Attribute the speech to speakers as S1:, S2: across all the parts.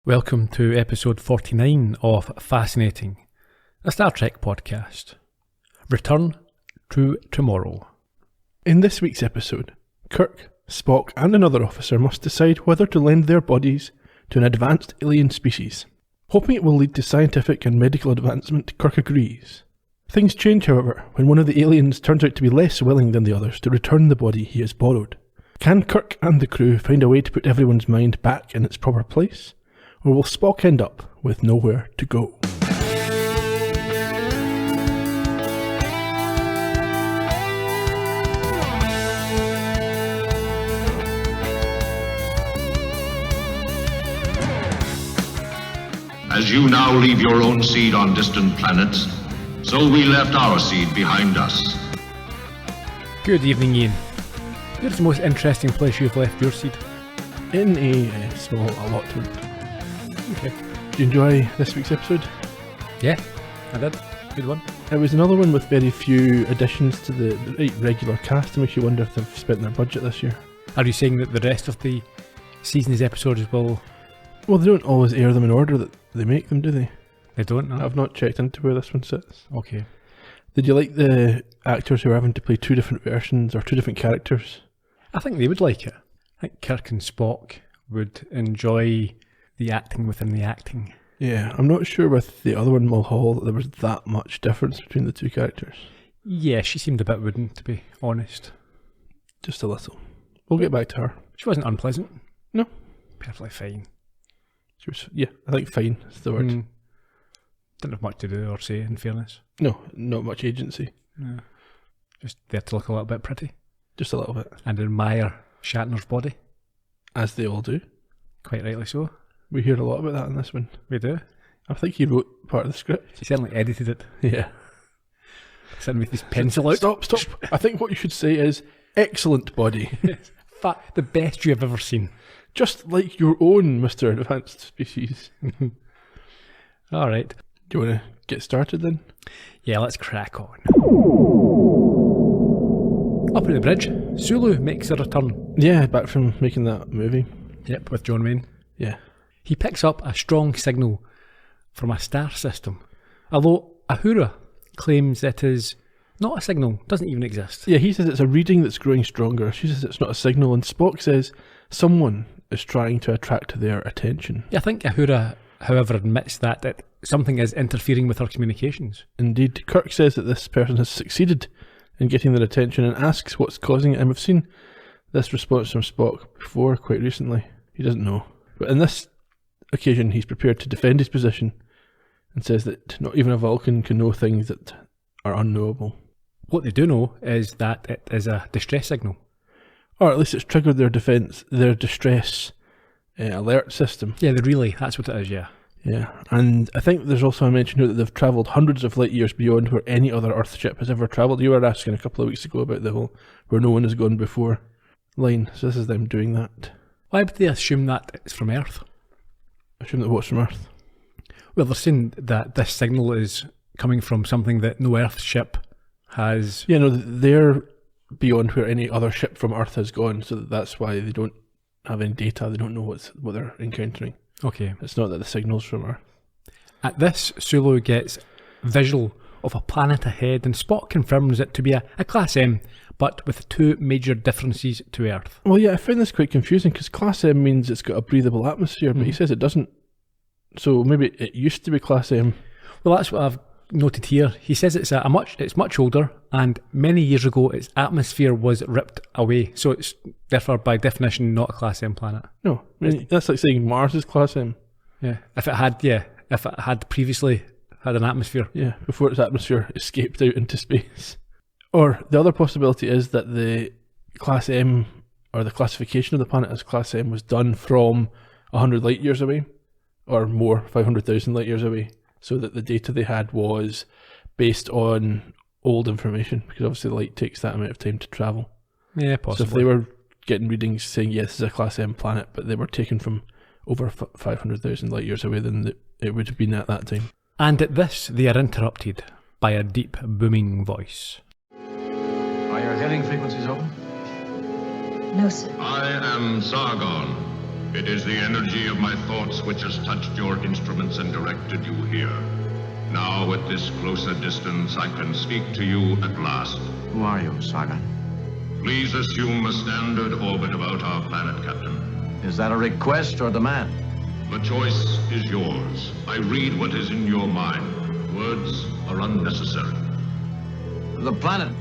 S1: Welcome to episode 49 of Fascinating, a Star Trek podcast. Return to Tomorrow.
S2: In this week's episode, Kirk, Spock and another officer must decide whether to lend their bodies to an advanced alien species. Hoping it will lead to scientific and medical advancement, Kirk agrees. Things change, however, when one of the aliens turns out to be less willing than the others to return the body he has borrowed. Can Kirk and the crew find a way to put everyone's mind back in its proper place? Or will Spock end up with nowhere to go?
S3: As you now leave your own seed on distant planets, so we left our seed behind us.
S1: Good evening, Iain. Where's the most interesting place you've left your seed?
S2: In a small allotment.
S1: Okay.
S2: Did you enjoy this week's episode?
S1: Yeah, I did. Good one.
S2: It was another one with very few additions to the regular cast. It makes you wonder if they've spent their budget this year.
S1: Are you saying that the rest of the season's episodes will...
S2: Well, they don't always air them in order that they make them, do they?
S1: They don't, no?
S2: I've not checked into where this one sits.
S1: Okay.
S2: Did you like the actors who are having to play two different versions or two different characters?
S1: I think they would like it. I think Kirk and Spock would enjoy the acting within the acting.
S2: Yeah, I'm not sure with the other one, Mulhall, that there was that much difference between the two characters.
S1: Yeah, she seemed a bit wooden, to be honest.
S2: Just a little. We'll get back to her.
S1: She wasn't unpleasant.
S2: No.
S1: Perfectly fine.
S2: She was, yeah, I think fine is the word.
S1: Didn't have much to do or say, in fairness.
S2: No, not much agency.
S1: No. Just there to look a little bit pretty.
S2: Just a little bit.
S1: And admire Shatner's body.
S2: As they all do.
S1: Quite rightly so.
S2: We hear a lot about that in this one.
S1: We do.
S2: I think he wrote part of the script.
S1: He certainly edited it.
S2: Yeah.
S1: Sitting with his pencil out.
S2: Stop. I think what you should say is, excellent body.
S1: The best you have ever seen.
S2: Just like your own, Mr. Advanced Species.
S1: Alright.
S2: Do you want to get started then?
S1: Yeah, let's crack on. Up at the bridge, Sulu makes a return.
S2: Yeah, back from making that movie.
S1: Yep, with John Wayne.
S2: Yeah.
S1: He picks up a strong signal from a star system, although Uhura claims it is not a signal, doesn't even exist.
S2: Yeah, he says it's a reading that's growing stronger. She says it's not a signal, and Spock says someone is trying to attract their attention.
S1: Yeah, I think Uhura, however, admits that something is interfering with her communications.
S2: Indeed. Kirk says that this person has succeeded in getting their attention and asks what's causing it, and we've seen this response from Spock before, quite recently. He doesn't know. But in this occasion, he's prepared to defend his position and says that not even a Vulcan can know things that are unknowable.
S1: What they do know is that it is a distress signal.
S2: Or at least it's triggered their distress alert system.
S1: Yeah, the relay, that's what it is, yeah.
S2: Yeah, and I think there's also a mention here that they've travelled hundreds of light years beyond where any other Earth ship has ever travelled. You were asking a couple of weeks ago about the whole where no one has gone before line, so this is them doing that.
S1: Why would they assume that it's from Earth?
S2: Assume that what's from Earth?
S1: Well, they're saying that this signal is coming from something that no Earth ship has...
S2: Yeah, no, they're beyond where any other ship from Earth has gone, so that's why they don't have any data, they don't know what they're encountering.
S1: Okay.
S2: It's not that the signal's from Earth.
S1: At this, Sulu gets visual of a planet ahead, and Spock confirms it to be a Class M, but with two major differences to Earth.
S2: Well, yeah, I found this quite confusing, because Class M means it's got a breathable atmosphere, but he says it doesn't. So maybe it used to be Class M.
S1: Well, that's what I've noted here. He says it's much older, and many years ago its atmosphere was ripped away, so it's therefore by definition not a Class M planet.
S2: No, I mean, that's like saying Mars is Class M.
S1: Yeah, if it had previously had an atmosphere.
S2: Yeah, before its atmosphere escaped out into space. Or the other possibility is that the Class M, or the classification of the planet as Class M, was done from 100 light years away, or more, 500,000 light years away, so that the data they had was based on old information, because obviously light takes that amount of time to travel.
S1: Yeah, possibly.
S2: So if they were getting readings saying, yes, this is a Class M planet, but they were taken from over 500,000 light years away, then it would have been at that time.
S1: And at this, they are interrupted by a deep, booming voice.
S4: Are your hailing frequencies open?
S5: No, sir.
S3: I am Sargon, It is the energy of my thoughts which has touched your instruments and directed you here. Now, at this closer distance, I can speak to you at last.
S4: Who are you, Sargon?
S3: Please assume a standard orbit about our planet, Captain.
S4: Is that a request or demand?
S3: The choice is yours. I read what is in your mind. Words are unnecessary.
S4: The planet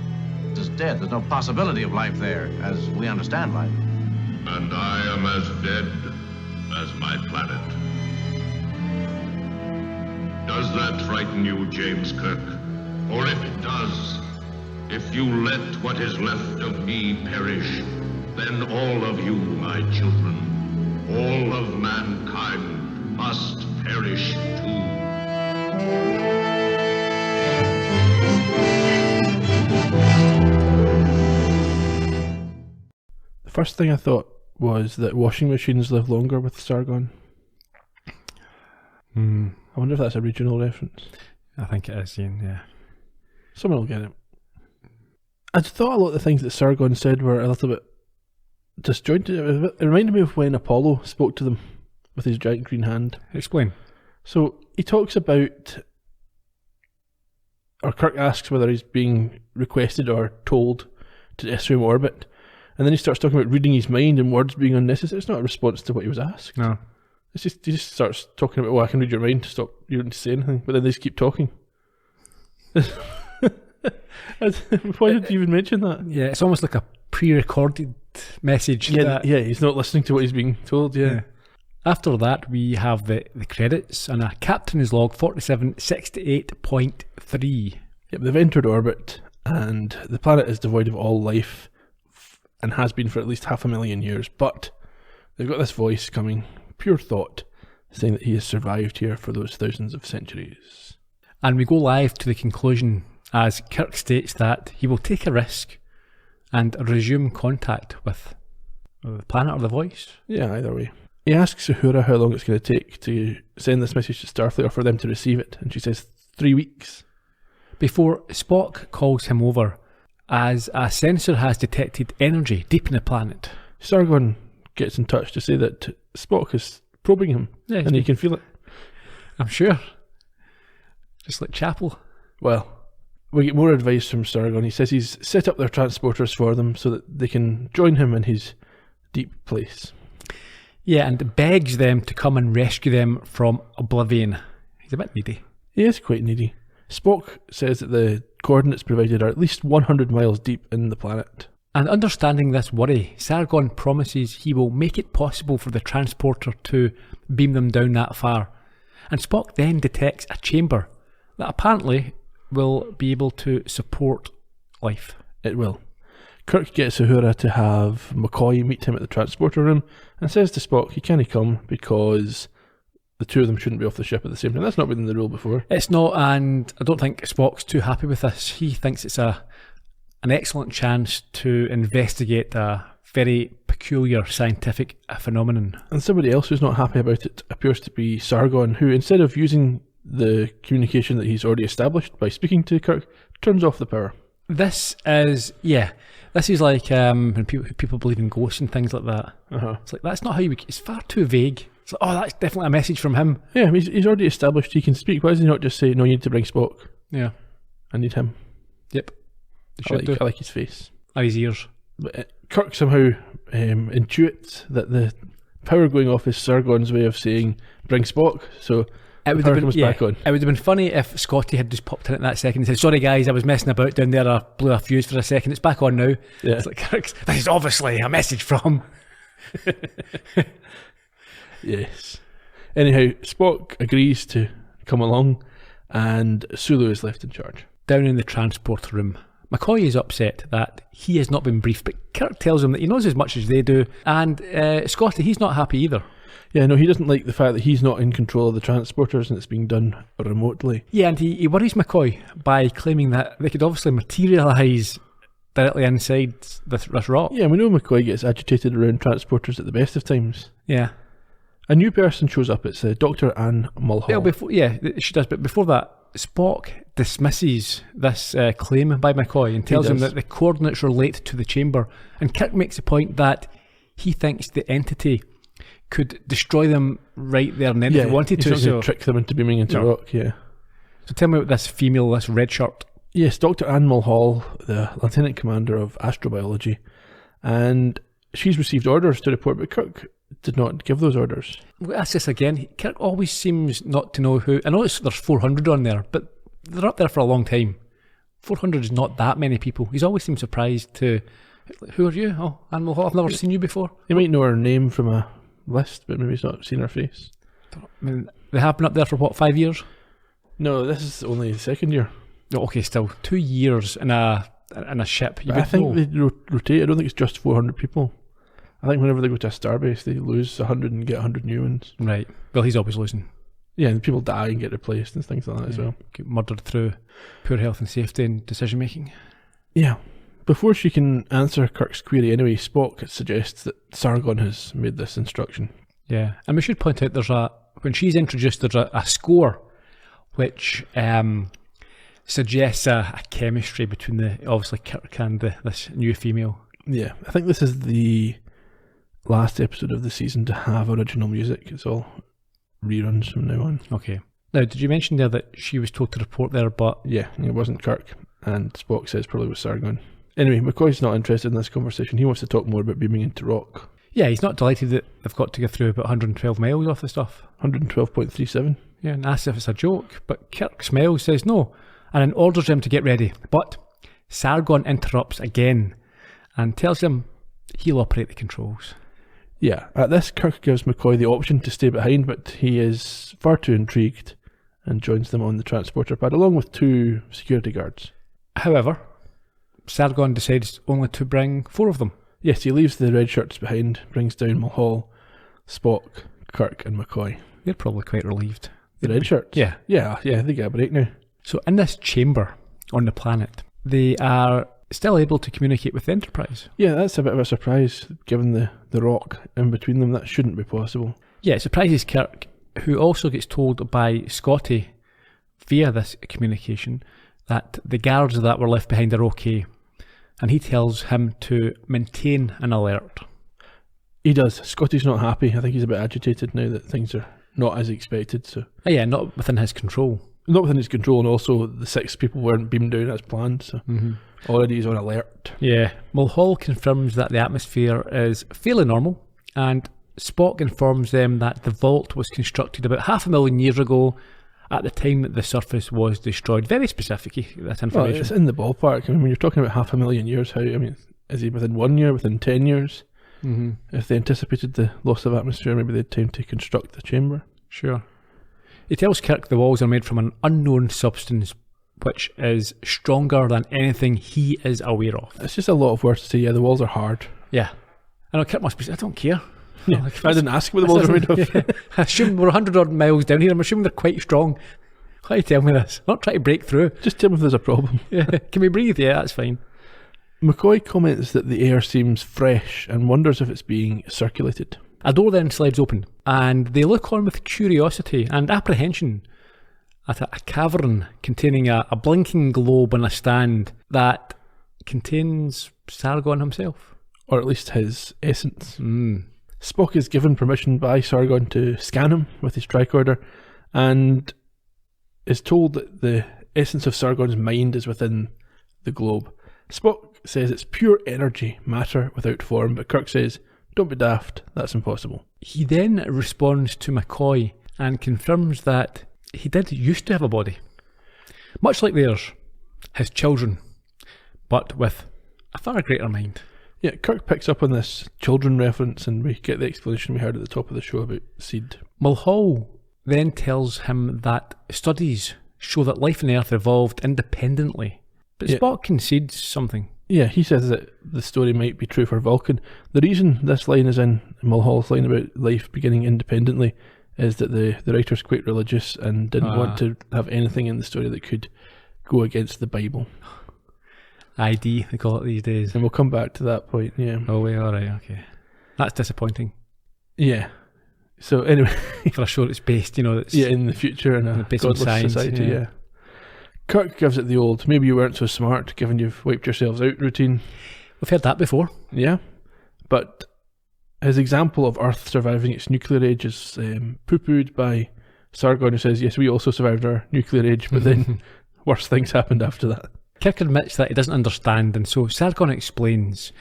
S4: is dead. There's no possibility of life there, as we understand life.
S3: And I am as dead as my planet. Does that frighten you, James Kirk? Or if it does, if you let what is left of me perish, then all of you, my children, all of mankind must perish too.
S2: The first thing I thought was that washing machines live longer with Sargon. I wonder if that's a regional reference.
S1: I think it is, Ian, yeah.
S2: Someone will get it. I thought a lot of the things that Sargon said were a little bit disjointed. It reminded me of when Apollo spoke to them with his giant green hand.
S1: Explain.
S2: So he talks about, or Kirk asks whether he's being requested or told to assume orbit, and then he starts talking about reading his mind and words being unnecessary. It's not a response to what he was asked.
S1: No.
S2: It's just, he just starts talking about, well, I can read your mind to stop you to say anything, but then they just keep talking. Why did you even mention that?
S1: Yeah, it's almost like a pre-recorded message.
S2: Yeah, he's not listening to what he's being told, yeah.
S1: After that, we have the credits and a captain's log 4768.3.
S2: Yep, they've entered orbit, and the planet is devoid of all life, and has been for at least 500,000 years, but they've got this voice coming, pure thought, saying that he has survived here for those thousands of centuries.
S1: And we go live to the conclusion as Kirk states that he will take a risk and resume contact with the planet or the voice.
S2: Yeah, either way. He asks Uhura how long it's going to take to send this message to Starfleet or for them to receive it, and she says 3 weeks.
S1: Before Spock calls him over, as a sensor has detected energy deep in the planet.
S2: Sargon gets in touch to say that Spock is probing him, and he can feel it.
S1: I'm sure. Just like Chapel.
S2: Well, we get more advice from Sargon. He says he's set up their transporters for them so that they can join him in his deep place.
S1: Yeah, and begs them to come and rescue them from oblivion. He's a bit needy.
S2: He is quite needy. Spock says that the coordinates provided are at least 100 miles deep in the planet.
S1: And understanding this worry, Sargon promises he will make it possible for the transporter to beam them down that far. And Spock then detects a chamber that apparently will be able to support life.
S2: It will. Kirk gets Uhura to have McCoy meet him at the transporter room and says to Spock he can't come because the two of them shouldn't be off the ship at the same time. That's not been the rule before.
S1: It's not, and I don't think Spock's too happy with this. He thinks it's an excellent chance to investigate a very peculiar scientific phenomenon.
S2: And somebody else who's not happy about it appears to be Sargon, who instead of using the communication that he's already established by speaking to Kirk, turns off the power.
S1: This is like when people believe in ghosts and things like that. It's like, that's not how it's far too vague. It's like, oh, that's definitely a message from him.
S2: Yeah, he's already established he can speak. Why does he not just say, no, you need to bring Spock?
S1: Yeah.
S2: I need him.
S1: Yep.
S2: I like his face.
S1: Or his ears.
S2: But Kirk somehow intuits that the power going off is Sargon's way of saying, bring Spock. So
S1: it would
S2: power
S1: have been,
S2: comes back on.
S1: It would have been funny if Scotty had just popped in at that second and said, sorry guys, I was messing about down there, I blew a fuse for a second, it's back on now.
S2: Yeah.
S1: It's like, Kirk, this is obviously a message from...
S2: Yes. Anyhow, Spock agrees to come along and Sulu is left in charge.
S1: Down in the transport room, McCoy is upset that he has not been briefed, but Kirk tells him that he knows as much as they do, and Scotty, he's not happy either.
S2: Yeah, no, he doesn't like the fact that he's not in control of the transporters and it's being done remotely.
S1: Yeah, and he worries McCoy by claiming that they could obviously materialise directly inside this rock.
S2: Yeah, we know McCoy gets agitated around transporters at the best of times.
S1: Yeah.
S2: A new person shows up. It's Dr. Anne Mulhall.
S1: She does, but before that, Spock dismisses this claim by McCoy and tells him that the coordinates relate to the chamber. And Kirk makes the point that he thinks the entity could destroy them right there and then if he wanted to.
S2: He's not going to trick them into beaming into rock, yeah.
S1: So tell me about this female, this red shirt.
S2: Yes, Dr. Anne Mulhall, the Lieutenant Commander of Astrobiology, and she's received orders to report, but Kirk did not give those orders.
S1: Well, that's this again. Kirk always seems not to know who. I know there's 400 on there, but they're up there for a long time. 400 is not that many people. He's always seemed surprised to, who are you? Oh, Anne Mulhall, I've never seen you before.
S2: You might know her name from a list, but maybe he's not seen her face.
S1: I mean, they have been up there for what, 5 years?
S2: No, this is only the second year.
S1: Oh, okay, still 2 years in a ship.
S2: I think they rotate. I don't think it's just 400 people. I think whenever they go to a starbase, they lose 100 and get 100 new ones.
S1: Right. Well, he's always losing.
S2: Yeah, and people die and get replaced and things like that as well.
S1: Get murdered through poor health and safety and decision making.
S2: Yeah. Before she can answer Kirk's query anyway, Spock suggests that Sargon has made this instruction. Yeah.
S1: And we should point out when she's introduced, there's a score which suggests a chemistry between obviously Kirk and this new female.
S2: Yeah. I think this is the last episode of the season to have original music. It's all reruns from now on.
S1: Okay. Now, did you mention there that she was told to report there, but...
S2: Yeah, it wasn't Kirk, and Spock says probably was Sargon. Anyway, McCoy's not interested in this conversation. He wants to talk more about beaming into rock.
S1: Yeah, he's not delighted that they've got to go through about 112 miles off the stuff.
S2: 112.37.
S1: Yeah, and asks if it's a joke, but Kirk smiles, says no, and then orders him to get ready. But Sargon interrupts again and tells him he'll operate the controls.
S2: Yeah, at this, Kirk gives McCoy the option to stay behind, but he is far too intrigued and joins them on the transporter pad, along with 2 security guards.
S1: However, Sargon decides only to bring 4 of them.
S2: Yes, he leaves the red shirts behind, brings down Mulhall, Spock, Kirk and McCoy.
S1: They're probably quite relieved.
S2: The red shirts?
S1: Yeah.
S2: Yeah, they get a break now.
S1: So in this chamber on the planet, they are still able to communicate with the Enterprise.
S2: Yeah, that's a bit of a surprise, given the rock in between them. That shouldn't be possible.
S1: Yeah, it surprises Kirk, who also gets told by Scotty via this communication that the guards that were left behind are okay, and he tells him to maintain an alert.
S2: He does. Scotty's not happy. I think he's a bit agitated now that things are not as expected. So
S1: yeah, not within his control.
S2: Not within his control, and also the 6 people weren't beamed down as planned, so already he's on alert.
S1: Yeah, Mulhall confirms that the atmosphere is fairly normal, and Spock informs them that the vault was constructed about 500,000 years ago at the time that the surface was destroyed. Very specific, that information.
S2: Well, it's in the ballpark. I mean, when you're talking about 500,000 years, is he within 1 year, within 10 years? Mm-hmm. If they anticipated the loss of atmosphere, maybe they had time to construct the chamber.
S1: Sure. He tells Kirk the walls are made from an unknown substance which is stronger than anything he is aware of.
S2: It's just a lot of words to say. Yeah, the walls are hard.
S1: Yeah. I know Kirk must be, I don't care.
S2: Yeah, I didn't ask what the walls are made of.
S1: Yeah. I assume we're 100 odd miles down here. I'm assuming they're quite strong. Why do you tell me this? I'm not trying to break through.
S2: Just tell me if there's a problem.
S1: Yeah. Can we breathe? Yeah, that's fine.
S2: McCoy comments that the air seems fresh and wonders if it's being circulated.
S1: A door then slides open, and they look on with curiosity and apprehension at a cavern containing a blinking globe on a stand that contains Sargon himself.
S2: Or at least his essence. Spock is given permission by Sargon to scan him with his tricorder, and is told that the essence of Sargon's mind is within the globe. Spock says it's pure energy, matter without form, but Kirk says, don't be daft, that's impossible.
S1: He then responds to McCoy and confirms that he did used to have a body, much like theirs, his children, but with a far greater mind.
S2: Yeah, Kirk picks up on this children reference, and we get the explanation we heard at the top of the show about seed.
S1: Mulhall then tells him that studies show that life on Earth evolved independently, but Spock concedes something.
S2: Yeah, he says that the story might be true for Vulcan. The reason this line is in Mulhall's line about life beginning independently is that the writer's quite religious and didn't want to have anything in the story that could go against the Bible.
S1: ID, they call it these days.
S2: And we'll come back to that point, yeah.
S1: Oh, wait, alright, okay. That's disappointing.
S2: Yeah. So anyway.
S1: For a show that's based, it's...
S2: Yeah, in the future in a godless
S1: science,
S2: society, yeah. Kirk gives it the old, maybe you weren't so smart given you've wiped yourselves out routine.
S1: We've heard that before.
S2: Yeah. But His example of Earth surviving its nuclear age is poo-pooed by Sargon, who says, yes, we also survived our nuclear age, but then worse things happened after that.
S1: Kirk admits that he doesn't understand, and so Sargon explains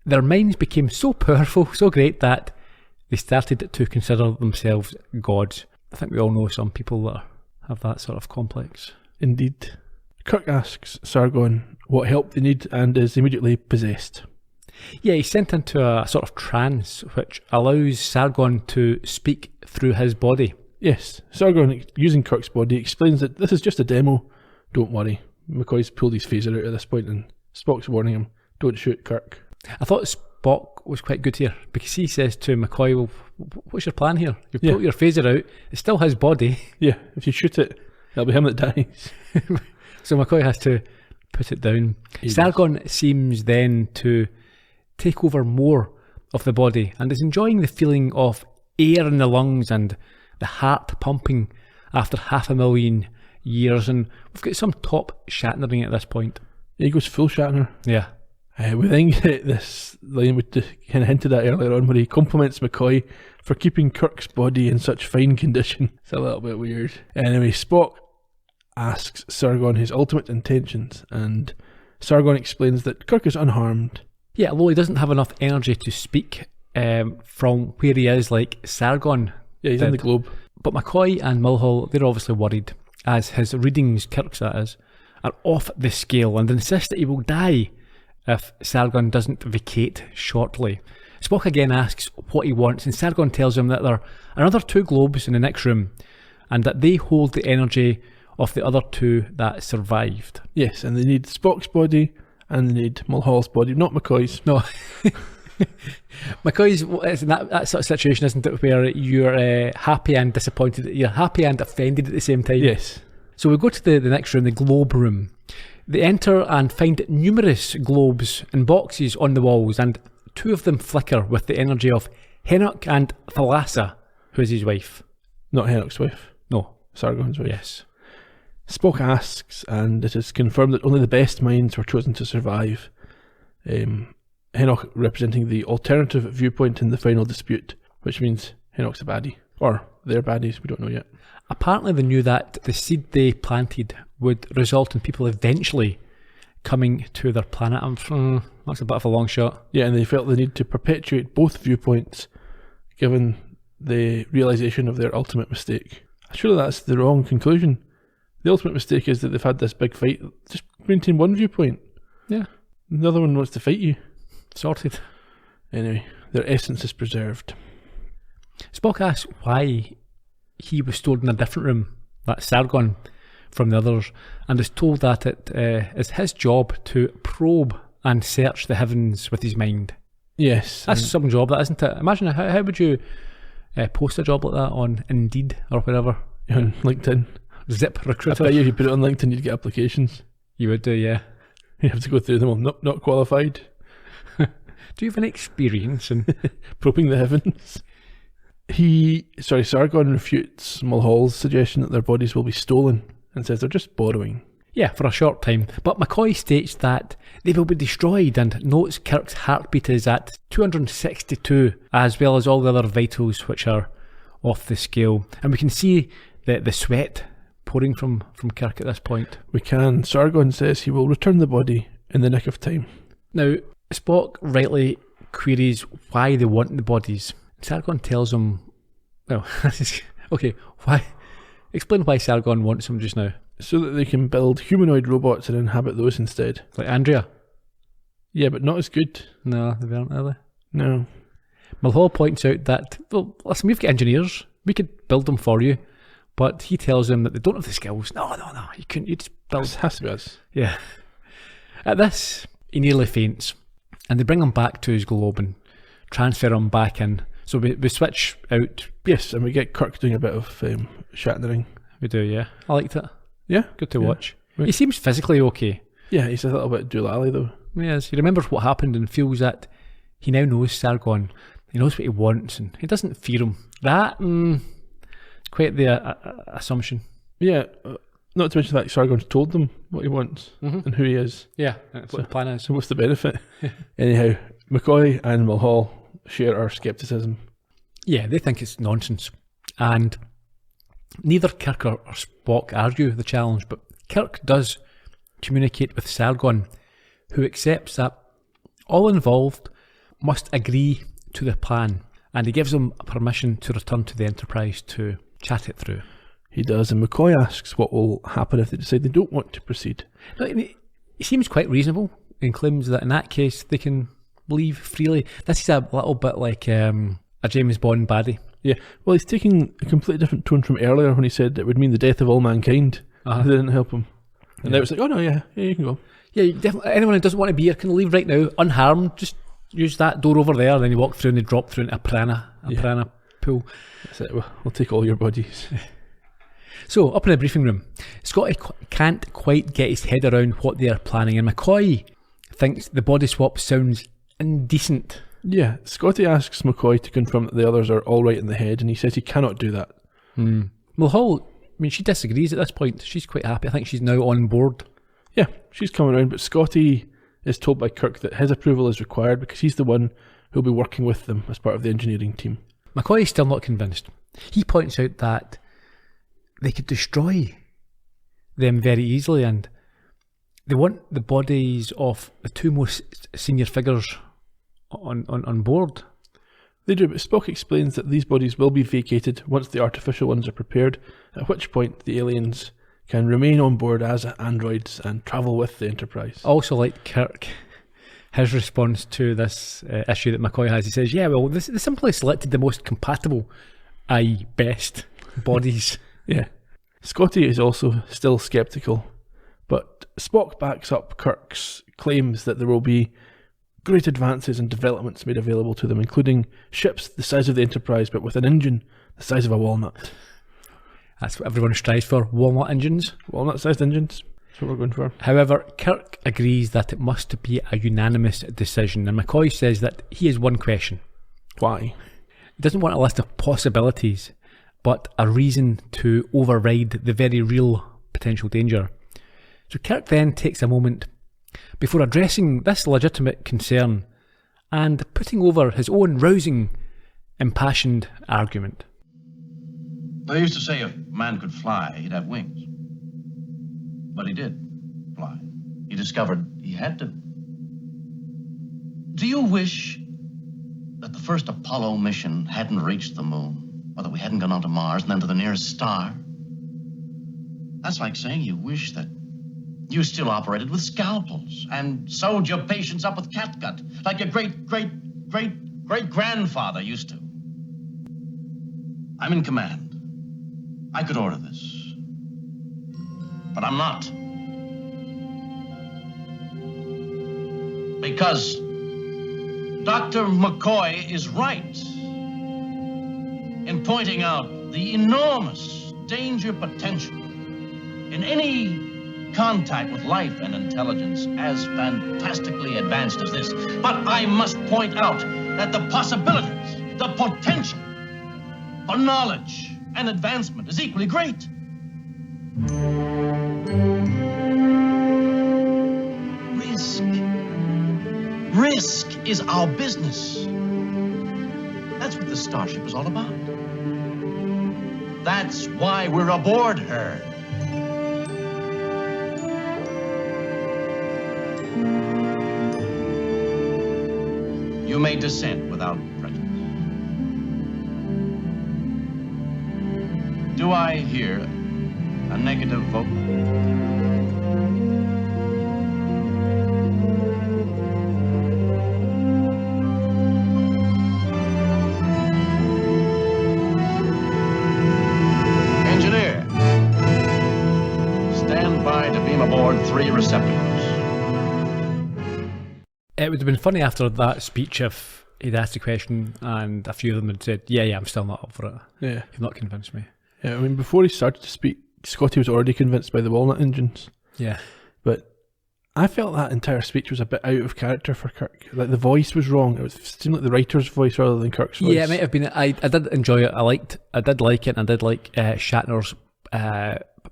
S1: their minds became so powerful, so great, that they started to consider themselves gods. I think we all know some people that have that sort of complex.
S2: Indeed. Kirk asks Sargon what help they need and is immediately possessed.
S1: Yeah, he's sent into a sort of trance which allows Sargon to speak through his body.
S2: Yes, Sargon, using Kirk's body, explains that this is just a demo. Don't worry. McCoy's pulled his phaser out at this point and Spock's warning him, don't shoot Kirk.
S1: I thought Spock was quite good here because he says to McCoy, well, what's your plan here? You've pulled your phaser out, it's still his body.
S2: Yeah, if you shoot it, it'll be him that dies.
S1: So McCoy has to put it down. Sargon seems then to take over more of the body and is enjoying the feeling of air in the lungs and the heart pumping after 500,000 years, and we've got some top Shatnering at this point.
S2: Yeah, he goes full Shatner.
S1: Yeah.
S2: We then get this line we kind of hinted at earlier on where he compliments McCoy for keeping Kirk's body in such fine condition. It's a little bit weird. Anyway, Spock asks Sargon his ultimate intentions, and Sargon explains that Kirk is unharmed.
S1: Yeah, although he doesn't have enough energy to speak from where he is like Sargon.
S2: Yeah, he's in the globe.
S1: But McCoy and Mulhall, they're obviously worried, as his readings, Kirk's that is, are off the scale and insist that he will die if Sargon doesn't vacate shortly. Spock again asks what he wants, and Sargon tells him that there are another 2 globes in the next room and that they hold the energy of the other 2 that survived.
S2: Yes, and they need Spock's body and they need Mulhall's body, not McCoy's.
S1: No. McCoy's, it's in that sort of situation, isn't it, where you're happy and disappointed, you're happy and offended at the same time.
S2: Yes.
S1: So we go to the next room, the globe room. They enter and find numerous globes and boxes on the walls, and 2 of them flicker with the energy of Henoch and Thalassa, who is his wife.
S2: Not Henoch's wife.
S1: No.
S2: Sargon's wife.
S1: Yes.
S2: Spock asks, and it is confirmed that only the best minds were chosen to survive. Henoch representing the alternative viewpoint in the final dispute, which means Henoch's a baddie. Or they're baddies, we don't know yet.
S1: Apparently they knew that the seed they planted would result in people eventually coming to their planet. That's a bit of a long shot.
S2: Yeah, and they felt the need to perpetuate both viewpoints given the realisation of their ultimate mistake. Surely that's the wrong conclusion. The ultimate mistake is that they've had this big fight. Just maintain one viewpoint.
S1: Yeah.
S2: The other one wants to fight you.
S1: Sorted.
S2: Anyway, their essence is preserved.
S1: Spock asks why he was stored in a different room, that's Sargon, from the others, and is told that it is his job to probe and search the heavens with his mind.
S2: Yes.
S1: That's some job, that, isn't it? Imagine how would you post a job like that on Indeed or whatever?
S2: On LinkedIn.
S1: Zip Recruiter.
S2: I bet you put it on LinkedIn, you'd get applications.
S1: You would do, yeah.
S2: You have to go through them all. Not qualified.
S1: Do you have any experience in
S2: probing the heavens? Sargon refutes Mulhall's suggestion that their bodies will be stolen and says they're just borrowing.
S1: Yeah, for a short time. But McCoy states that they will be destroyed and notes Kirk's heartbeat is at 262, as well as all the other vitals which are off the scale. And we can see the sweat pouring from Kirk at this point.
S2: We can. Sargon says he will return the body in the nick of time. Now,
S1: Spock rightly queries why they want the bodies. Sargon tells him, well, okay, why? Explain why Sargon wants them just now.
S2: So that they can build humanoid robots and inhabit those instead.
S1: Like Andrea?
S2: Yeah, but not as good.
S1: No, they weren't, are they?
S2: No.
S1: Mulhall points out that, well, listen, we've got engineers. We could build them for you. But he tells them that they don't have the skills. No, you couldn't. You just build.
S2: It has to be us.
S1: Yeah. At this, he nearly faints. And they bring him back to his globe and transfer him back in. So we switch out.
S2: Yes, and we get Kirk doing a bit of Shatnering.
S1: We do, yeah. I liked it.
S2: Yeah?
S1: Good to watch. He seems physically okay.
S2: Yeah, he's a little bit doolally though.
S1: Yes, he remembers what happened and feels that he now knows Sargon. He knows what he wants and he doesn't fear him. That, quite the assumption.
S2: Yeah, not to mention that Sargon's told them what he wants and who he is.
S1: Yeah, what the plan is.
S2: So what's the benefit? Anyhow, McCoy and Mulhall share our scepticism.
S1: Yeah, they think it's nonsense. And neither Kirk or Spock argue the challenge, but Kirk does communicate with Sargon, who accepts that all involved must agree to the plan, and he gives them permission to return to the Enterprise to chat it through.
S2: He does, and McCoy asks what will happen if they decide they don't want to proceed.
S1: No, I mean, he seems quite reasonable and claims that in that case they can leave freely. This is a little bit like a James Bond baddie.
S2: Yeah, well, he's taking a completely different tone from earlier when he said it would mean the death of all mankind. They didn't help him. And now it's like, oh no, yeah, you can go. Yeah,
S1: definitely. Anyone who doesn't want to be here can leave right now, unharmed. Just use that door over there, and then you walk through and you drop through into a piranha pool.
S2: That's it, we'll take all your bodies.
S1: So, up in the briefing room, Scotty can't quite get his head around what they are planning, and McCoy thinks the body swap sounds indecent.
S2: Yeah, Scotty asks McCoy to confirm that the others are all right in the head, and he says he cannot do that.
S1: Mulhall, I mean, she disagrees at this point. She's quite happy. I think she's now on board.
S2: Yeah, she's coming around, but Scotty is told by Kirk that his approval is required because he's the one who'll be working with them as part of the engineering team.
S1: McCoy is still not convinced. He points out that they could destroy them very easily, and they want the bodies of the two most senior figures on board.
S2: They do, but Spock explains that these bodies will be vacated once the artificial ones are prepared, at which point the aliens can remain on board as androids and travel with the Enterprise.
S1: Also, like Kirk, his response to this issue that McCoy has, he says, yeah, well, they simply selected the most compatible, best bodies.
S2: Yeah. Scotty is also still sceptical, but Spock backs up Kirk's claims that there will be great advances and developments made available to them, including ships the size of the Enterprise but with an engine the size of a walnut.
S1: That's what everyone strives for, walnut engines.
S2: Walnut-sized engines. That's what we're going for.
S1: However, Kirk agrees that it must be a unanimous decision, and McCoy says that he has one question.
S2: Why?
S1: He doesn't want a list of possibilities, but a reason to override the very real potential danger. So Kirk then takes a moment before addressing this legitimate concern and putting over his own rousing, impassioned argument.
S4: They used to say if man could fly, he'd have wings. But he did fly. He discovered he had to. Do you wish that the first Apollo mission hadn't reached the moon, or that we hadn't gone on to Mars and then to the nearest star? That's like saying you wish that you still operated with scalpels and sewed your patients up with catgut, like your great-great-great-great-grandfather used to. I'm in command. I could order this. But I'm not. Because Dr. McCoy is right in pointing out the enormous danger potential in any contact with life and intelligence as fantastically advanced as this. But I must point out that the possibilities, the potential for knowledge and advancement is equally great. Risk is our business. That's what the Starship is all about. That's why we're aboard her. You may dissent without prejudice. Do I hear a negative vote? Engineer, stand by to beam aboard 3 receptacles.
S1: It would have been funny after that speech if he'd asked the question and a few of them had said, yeah, I'm still not up for it.
S2: Yeah.
S1: You've not convinced me.
S2: Yeah, I mean, before he started to speak, Scotty was already convinced by the walnut engines.
S1: Yeah.
S2: But I felt that entire speech was a bit out of character for Kirk. Like, the voice was wrong. It seemed like the writer's voice rather than Kirk's voice.
S1: Yeah, it might have been. I did enjoy it. I did like it, and I did like Shatner's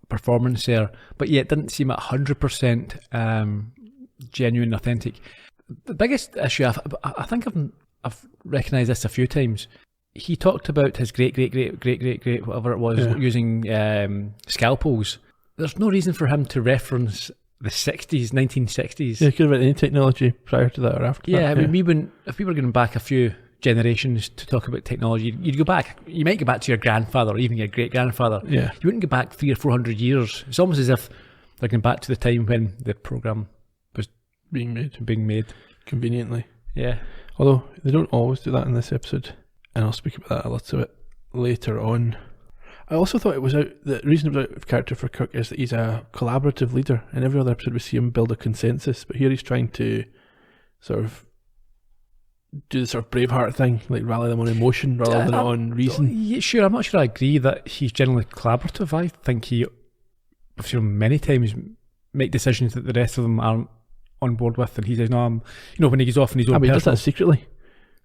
S1: performance there. But yeah, it didn't seem 100% genuine, authentic. The biggest issue, I think I've recognised this a few times. He talked about his great, whatever it was, using scalpels. There's no reason for him to reference the 60s, 1960s.
S2: Yeah, he could have had any technology prior to that or after that.
S1: I mean, if we were going back a few generations to talk about technology, you'd go back. You might go back to your grandfather or even your great grandfather.
S2: Yeah.
S1: You wouldn't go back 300 or 400 years. It's almost as if they're going back to the time when the program was
S2: being made
S1: conveniently. Yeah.
S2: Although they don't always do that in this episode, and I'll speak about that a little bit later on. I also thought the reason it was out of character for Kirk is that he's a collaborative leader. In every other episode we see him build a consensus, but here he's trying to sort of do the sort of Braveheart thing, like rally them on emotion rather than on reason.
S1: Yeah, sure, I'm not sure I agree that he's generally collaborative. I think I've seen him many times make decisions that the rest of them aren't on board with, and he says, no, I'm, when he goes off in his own
S2: he does that secretly.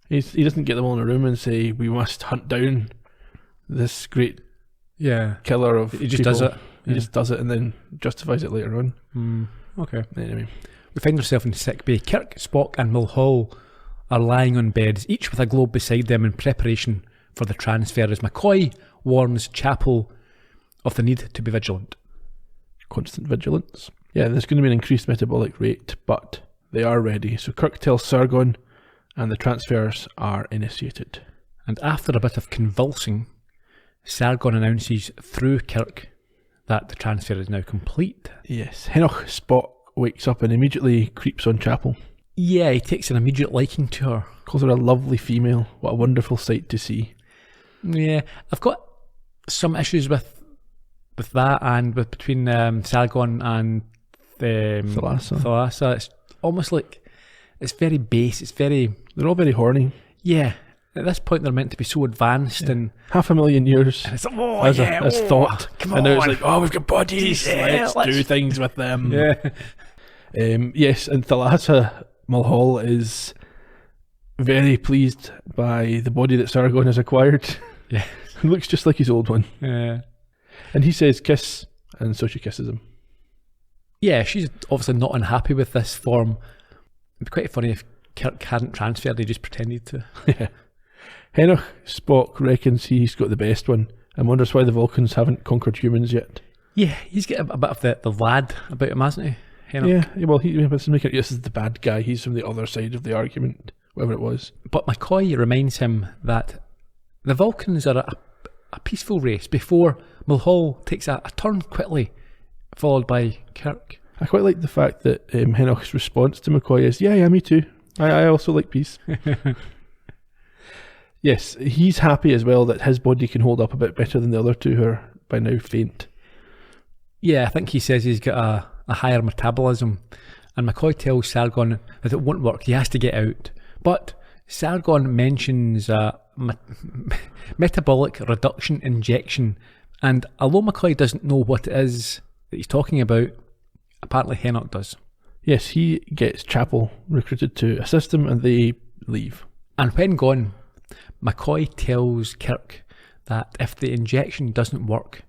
S2: He doesn't get them all in a room and say, we must hunt down this great killer of
S1: He just does it.
S2: He just does it and then justifies it later on.
S1: Okay.
S2: Anyway.
S1: We find ourselves in sick bay. Kirk, Spock and Mulhall are lying on beds, each with a globe beside them in preparation for the transfer, as McCoy warns Chapel of the need to be vigilant.
S2: Constant vigilance. Yeah, there's going to be an increased metabolic rate, but they are ready. So Kirk tells Sargon and the transfers are initiated.
S1: And after a bit of convulsing, Sargon announces through Kirk that the transfer is now complete.
S2: Yes. Henoch Spock wakes up and immediately creeps on Chapel.
S1: Yeah, he takes an immediate liking to her.
S2: Calls her a lovely female. What a wonderful sight to see.
S1: Yeah, I've got some issues with that and between Sargon and Thalassa. It's almost like it's very base.
S2: They're all very horny.
S1: Yeah. At this point, they're meant to be so advanced and
S2: 500,000 years
S1: as
S2: thought.
S1: Come on.
S2: And now it's like, we've got bodies. Let's do things with them.
S1: Yeah.
S2: Yes, and Thalassa Mulhall is very pleased by the body that Sargon has acquired.
S1: Yeah.
S2: It looks just like his old one.
S1: Yeah.
S2: And he says kiss, and so she kisses him.
S1: Yeah, she's obviously not unhappy with this form. It'd be quite funny if Kirk hadn't transferred, he just pretended to.
S2: Yeah. Henoch Spock reckons he's got the best one and wonders why the Vulcans haven't conquered humans yet.
S1: Yeah, he's got a bit of the lad about him, hasn't he, Henoch?
S2: Yeah, well, this is the bad guy. He's from the other side of the argument, whatever it was.
S1: But McCoy reminds him that the Vulcans are a peaceful race before Mulhall takes a turn quickly, followed by Kirk.
S2: I quite like the fact that Henoch's response to McCoy is, yeah, me too. I also like peace. Yes, he's happy as well that his body can hold up a bit better than the other two who are by now faint.
S1: Yeah, I think he says he's got a higher metabolism, and McCoy tells Sargon that it won't work, he has to get out. But Sargon mentions metabolic reduction injection, and although McCoy doesn't know what it is that he's talking about, apparently Henoch does.
S2: Yes, he gets Chapel recruited to assist him and they leave.
S1: And when gone, McCoy tells Kirk that if the injection doesn't work,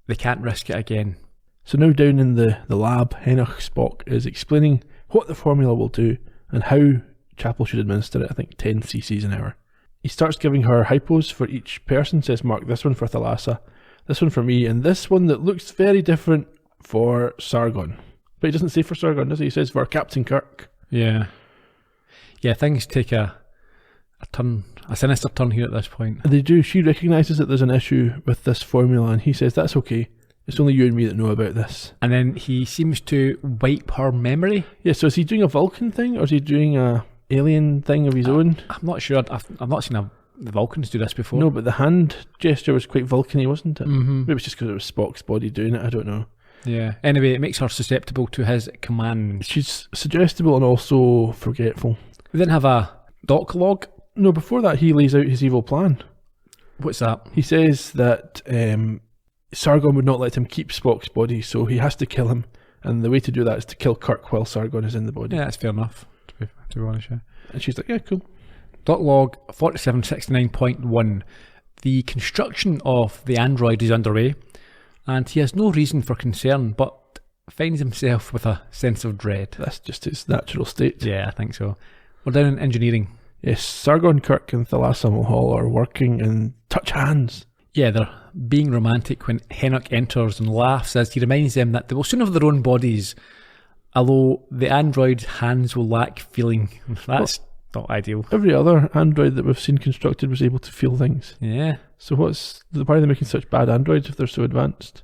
S1: they can't risk it again.
S2: So now down in the lab, Henoch Spock is explaining what the formula will do and how Chapel should administer it, I think 10 cc's an hour. He starts giving her hypos for each person, says, mark this one for Thalassa, this one for me, and this one that looks very different for Sargon. But he doesn't say for Sargon, does he? He says for Captain Kirk.
S1: Yeah. Yeah, things take a sinister turn here at this point.
S2: They do. She recognises that there's an issue with this formula, and he says, that's okay. It's only you and me that know about this.
S1: And then he seems to wipe her memory.
S2: Yeah, so is he doing a Vulcan thing, or is he doing a alien thing of his own?
S1: I'm not sure. I've not seen the Vulcans do this before.
S2: No, but the hand gesture was quite Vulcan-y, wasn't it?
S1: Mm-hmm.
S2: Maybe it's just because it was Spock's body doing it, I don't know.
S1: Yeah. Anyway, it makes her susceptible to his commands.
S2: She's suggestible and also forgetful.
S1: We then have a doc log.
S2: No, before that he lays out his evil plan.
S1: What's that?
S2: He says that Sargon would not let him keep Spock's body, so he has to kill him. And the way to do that is to kill Kirk while Sargon is in the body.
S1: Yeah, that's fair enough, to be honest. Yeah.
S2: And she's like, yeah, cool.
S1: Doc log 4769.1. The construction of the android is underway, and he has no reason for concern, but finds himself with a sense of dread.
S2: That's just his natural state.
S1: Yeah, I think so. We're down in engineering.
S2: Yes, Sargon, Kirk and Thalassa Mulhall are working and touch hands.
S1: Yeah, they're being romantic when Henoch enters and laughs as he reminds them that they will soon have their own bodies, although the android's hands will lack feeling. That's not ideal.
S2: Every other android that we've seen constructed was able to feel things.
S1: Yeah.
S2: So why are they making such bad androids if they're so advanced?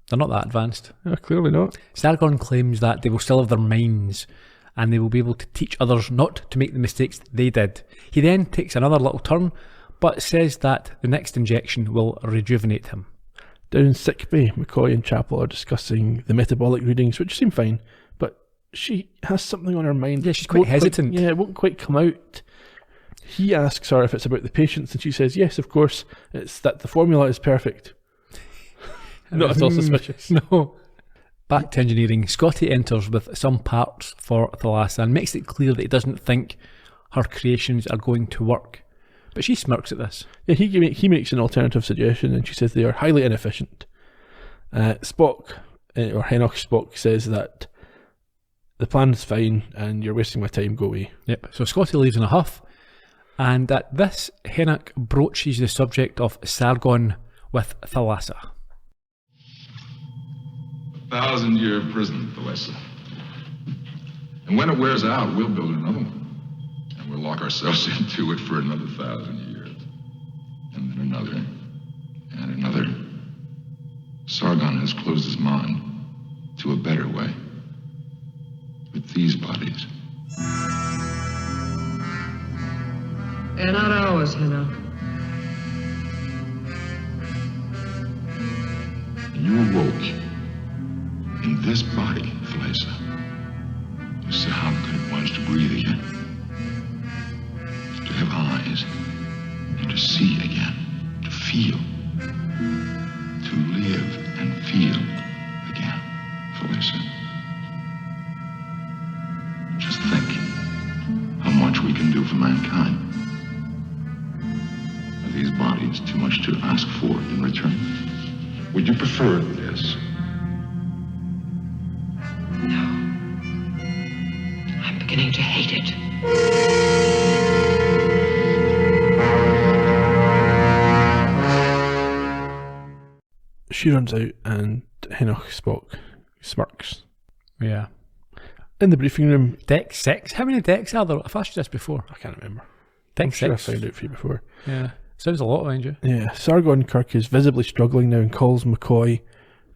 S1: They're not that advanced.
S2: Yeah, clearly not.
S1: Sargon claims that they will still have their minds and they will be able to teach others not to make the mistakes they did. He then takes another little turn, but says that the next injection will rejuvenate him.
S2: Down in sickbay, McCoy and Chapel are discussing the metabolic readings, which seem fine, but she has something on her mind.
S1: Yeah, she's quite hesitant.
S2: It won't quite come out. He asks her if it's about the patients, and she says, yes, of course, it's that the formula is perfect. Not at all suspicious.
S1: No. Back to engineering, Scotty enters with some parts for Thalassa and makes it clear that he doesn't think her creations are going to work. But she smirks at this.
S2: Yeah, he makes an alternative suggestion, and she says they are highly inefficient. Spock, or Henoch Spock, says that the plan's fine and you're wasting my time, go away.
S1: Yep, so Scotty leaves in a huff, and at this, Henoch broaches the subject of Sargon with Thalassa.
S5: 1,000-year prison, Thalassa. And when it wears out, we'll build another one. And we'll lock ourselves into it for another 1,000 years. And then another. And another. Sargon has closed his mind to a better way. With these bodies.
S6: They're not ours, Henoch.
S5: And you awoke in this body, Thalassa. You saw how good it was to breathe again. To have eyes. And to see again. To feel. To live and feel again, Thalassa. Just think how much we can do for mankind. Are these bodies too much to ask for in return? Would you prefer this?
S6: No. I'm beginning to hate it.
S2: She runs out and Henoch Spock smirks.
S1: Yeah.
S2: In the briefing room...
S1: Deck 6? How many decks are there? I've asked you this before.
S2: I can't remember.
S1: Deck
S2: I'm
S1: 6?
S2: sure I found out for you before.
S1: Yeah. Sounds a lot, mind you.
S2: Yeah. Sargon Kirk is visibly struggling now and calls McCoy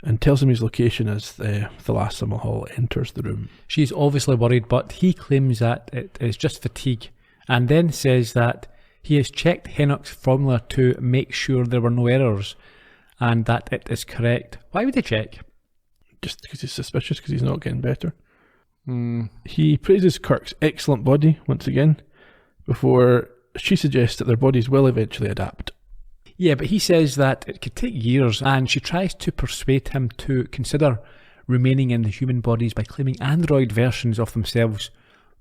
S2: and tells him his location as Thalassa Mulhall enters the room.
S1: She's obviously worried, but he claims that it is just fatigue, and then says that he has checked Henoch's formula to make sure there were no errors, and that it is correct. Why would he check?
S2: Just because he's suspicious, because he's not getting better. He praises Kirk's excellent body, once again, before she suggests that their bodies will eventually adapt.
S1: Yeah, but he says that it could take years, and she tries to persuade him to consider remaining in the human bodies by claiming android versions of themselves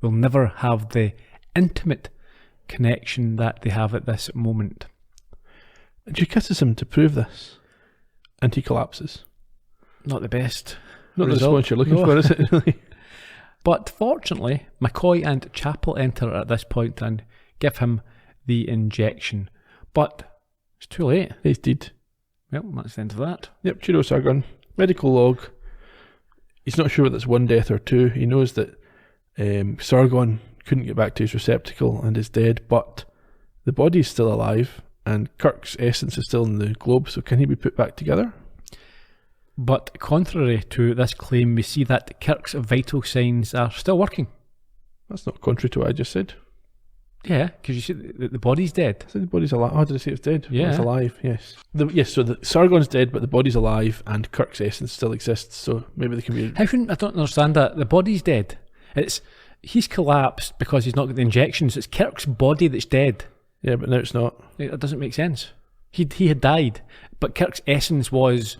S1: will never have the intimate connection that they have at this moment.
S2: And she kisses him to prove this, and he collapses.
S1: Not the best.
S2: Not the
S1: result.
S2: response you're looking for, is it? Really?
S1: But fortunately, McCoy and Chapel enter at this point and give him the injection. But it's too late.
S2: He's dead.
S1: Well, that's the end of that.
S2: Yep, cheerio, Sargon. Medical log. He's not sure whether it's one death or two. He knows that Sargon couldn't get back to his receptacle and is dead, but the body's still alive and Kirk's essence is still in the globe, so can he be put back together?
S1: But contrary to this claim, we see that Kirk's vital signs are still working.
S2: That's not contrary to what I just said.
S1: Yeah, because you see the body's dead.
S2: I said the body's alive. Oh, did I say it's dead?
S1: Yeah.
S2: It's alive, yes. Yes, so the Sargon's dead, but the body's alive and Kirk's essence still exists, so maybe they can be...
S1: How can I don't understand that? The body's dead. He's collapsed because he's not got the injections. It's Kirk's body that's dead.
S2: Yeah, but now it's not.
S1: That doesn't make sense. He had died, but Kirk's essence was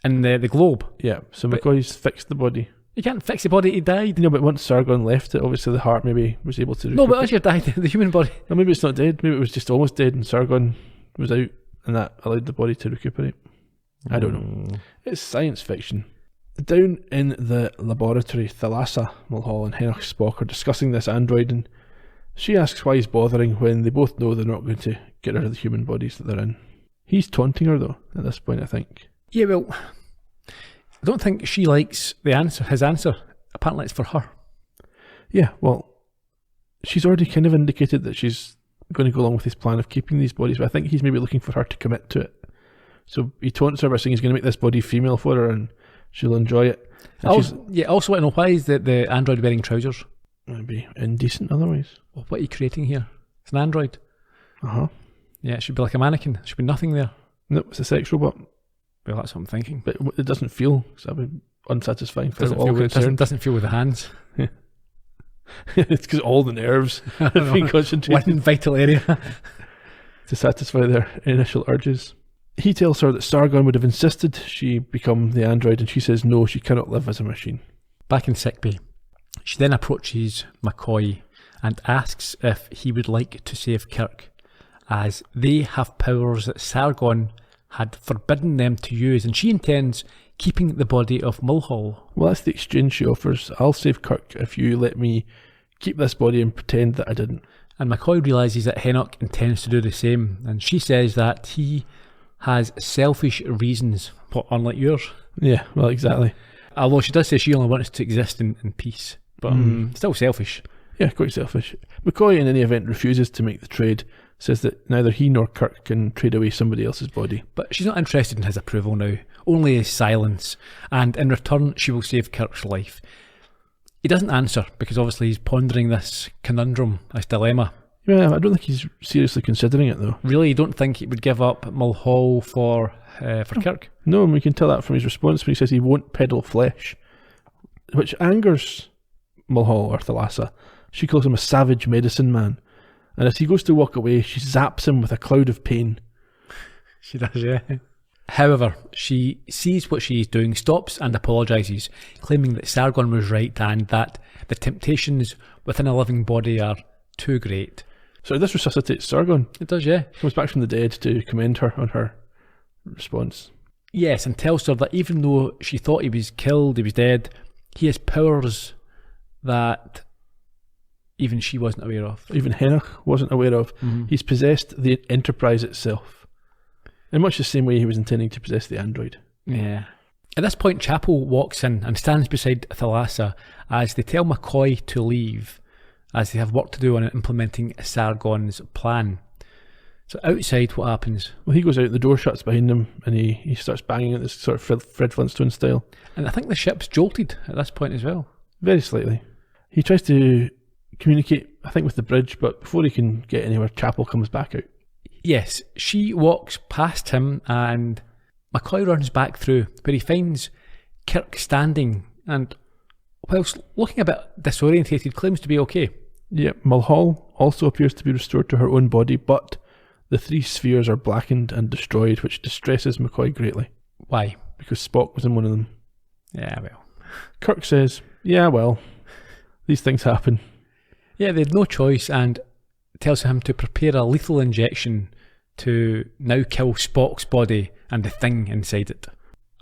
S1: in the globe.
S2: Yeah, so McCoy's fixed the body.
S1: You can't fix the body, he died.
S2: No, but once Sargon left it, obviously the heart maybe was able to...
S1: No, but as you died, the human body...
S2: No, maybe it's not dead. Maybe it was just almost dead and Sargon was out and that allowed the body to recuperate. I don't know. It's science fiction. Down in the laboratory, Thalassa Mulhall and Henoch Spock are discussing this android, and She asks why he's bothering when they both know they're not going to get rid of the human bodies that they're in. He's taunting her, though, at this point, I think.
S1: Yeah, well, I don't think she likes his answer. Apparently it's for her.
S2: Yeah, well, she's already kind of indicated that she's going to go along with his plan of keeping these bodies, but I think he's maybe looking for her to commit to it. So he taunts her by saying he's going to make this body female for her and she'll enjoy it. And
S1: also want to know, why is the android wearing trousers?
S2: It'd be indecent otherwise.
S1: Well, what are you creating here? It's an android.
S2: Uh-huh.
S1: Yeah, it should be like a mannequin. There should be nothing there.
S2: Nope, it's a sex robot.
S1: Well, that's what I'm thinking.
S2: But it doesn't feel, so that'd be unsatisfying for all concerned.
S1: Doesn't feel with the hands.
S2: It's because all the nerves have been concentrated.
S1: One vital area.
S2: To satisfy their initial urges. He tells her that Sargon would have insisted she become the android, and she says no, she cannot live as a machine.
S1: Back in sickbay, she then approaches McCoy and asks if he would like to save Kirk, as they have powers that Sargon had forbidden them to use, and she intends keeping the body of Mulhall.
S2: Well, that's the exchange she offers. I'll save Kirk if you let me keep this body and pretend that I didn't.
S1: And McCoy realises that Henoch intends to do the same, and she says that he has selfish reasons, unlike yours.
S2: Yeah, well, exactly.
S1: Although she does say she only wants to exist in peace, but still selfish.
S2: Yeah, quite selfish. McCoy, in any event, refuses to make the trade, says that neither he nor Kirk can trade away somebody else's body.
S1: But she's not interested in his approval now, only his silence, and in return she will save Kirk's life. He doesn't answer, because obviously he's pondering this conundrum, this dilemma.
S2: Yeah, I don't think he's seriously considering it, though.
S1: Really, you don't think he would give up Mulhall for Kirk?
S2: No, and we can tell that from his response when he says he won't peddle flesh, which angers Mulhall, or Thalassa. She calls him a savage medicine man, and as he goes to walk away, she zaps him with a cloud of pain.
S1: She does, yeah. However, she sees what she is doing, stops and apologises, claiming that Sargon was right and that the temptations within a living body are too great.
S2: So this resuscitates Sargon.
S1: It does, yeah.
S2: Comes back from the dead to commend her on her response.
S1: Yes, and tells her that even though she thought he was killed, he was dead, he has powers that even she wasn't aware of.
S2: Even Henoch wasn't aware of. Mm-hmm. He's possessed the Enterprise itself, in much the same way he was intending to possess the android.
S1: Yeah. At this point, Chapel walks in and stands beside Thalassa as they tell McCoy to leave, as they have work to do on implementing Sargon's plan. So outside, what happens?
S2: Well, he goes out, the door shuts behind him, and he starts banging at this sort of Fred Flintstone style.
S1: And I think the ship's jolted at this point as well.
S2: Very slightly. He tries to communicate, I think, with the bridge, but before he can get anywhere, Chapel comes back out.
S1: Yes, she walks past him, and McCoy runs back through, where he finds Kirk standing, and whilst looking a bit disorientated, claims to be okay.
S2: Yeah, Mulhall also appears to be restored to her own body, but the 3 spheres are blackened and destroyed, which distresses McCoy greatly.
S1: Why?
S2: Because Spock was in one of them.
S1: Yeah, well.
S2: Kirk says, yeah, well, these things happen.
S1: Yeah, they had no choice, and tells him to prepare a lethal injection to now kill Spock's body and the thing inside it.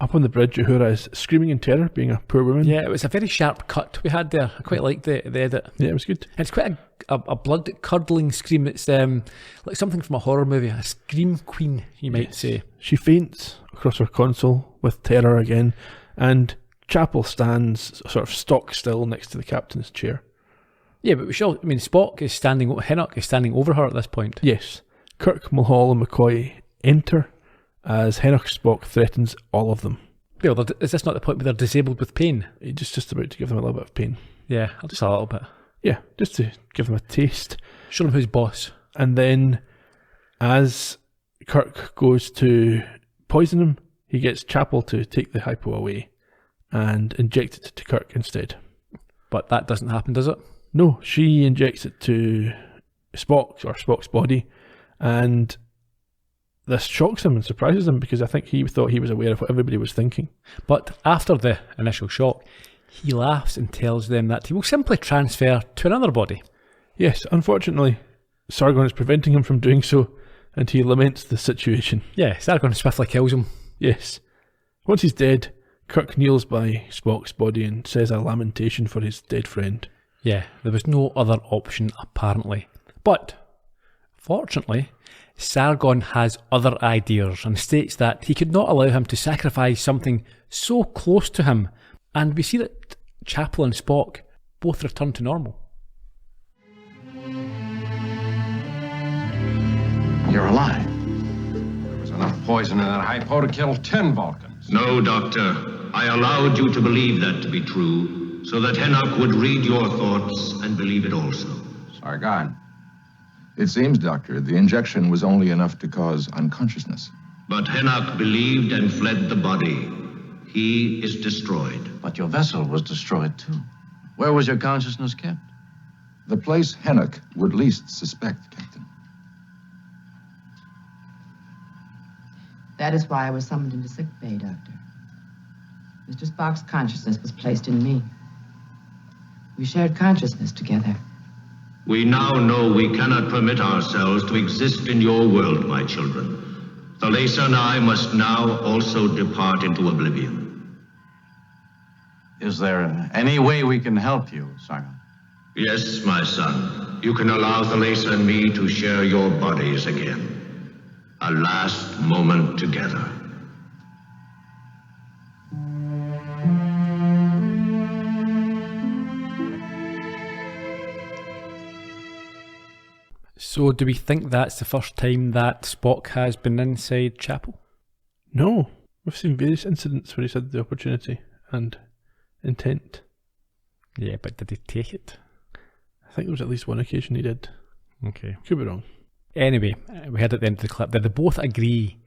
S2: Up on the bridge, Uhura is screaming in terror, being a poor woman.
S1: Yeah, it was a very sharp cut we had there. I quite liked the edit.
S2: Yeah, it was good.
S1: It's quite a blood-curdling scream. It's like something from a horror movie, a scream queen, you might say.
S2: She faints across her console with terror again, and Chapel stands sort of stock still next to the captain's chair.
S1: Yeah, but Spock is standing, Henoch is standing over her at this point.
S2: Yes. Kirk, Mulhall and McCoy enter as Henoch Spock threatens all of them.
S1: Well, is this not the point where they're disabled with pain?
S2: He's just about to give them a little bit of pain.
S1: Yeah, just a little bit.
S2: Yeah, just to give them a taste.
S1: Show them who's boss.
S2: And then, as Kirk goes to poison him, he gets Chapel to take the hypo away and inject it to Kirk instead.
S1: But that doesn't happen, does it?
S2: No, she injects it to Spock's body, and this shocks him and surprises him because I think he thought he was aware of what everybody was thinking.
S1: But after the initial shock, he laughs and tells them that he will simply transfer to another body.
S2: Yes, unfortunately, Sargon is preventing him from doing so, and he laments the situation.
S1: Yeah, Sargon swiftly kills him.
S2: Yes. Once he's dead, Kirk kneels by Spock's body and says a lamentation for his dead friend.
S1: Yeah, there was no other option apparently. But, fortunately, Sargon has other ideas and states that he could not allow him to sacrifice something so close to him, and we see that Chapel and Spock both return to normal.
S7: You're alive. There was enough poison in that hypo to kill 10 Vulcans.
S3: No, Doctor. I allowed you to believe that to be true, so that Henok would read your thoughts and believe it also.
S7: Sargon.
S5: It seems, Doctor, the injection was only enough to cause unconsciousness.
S3: But Henok believed and fled the body. He is destroyed.
S4: But your vessel was destroyed too. Where was your consciousness kept?
S5: The place Henok would least suspect, Captain.
S8: That is why I was summoned into sick bay, Doctor. Mr. Spock's consciousness was placed in me. We shared consciousness together.
S3: We now know we cannot permit ourselves to exist in your world, my children. Thalesa and I must now also depart into oblivion.
S4: Is there any way we can help you, Sargon?
S3: Yes, my son. You can allow Thalesa and me to share your bodies again. A last moment together.
S1: So do we think that's the first time that Spock has been inside Chapel?
S2: No. We've seen various incidents where he's had the opportunity and intent.
S1: Yeah, but did he take it?
S2: I think there was at least one occasion he did.
S1: Okay.
S2: Could be wrong.
S1: Anyway, we heard at the end of the clip that they both agree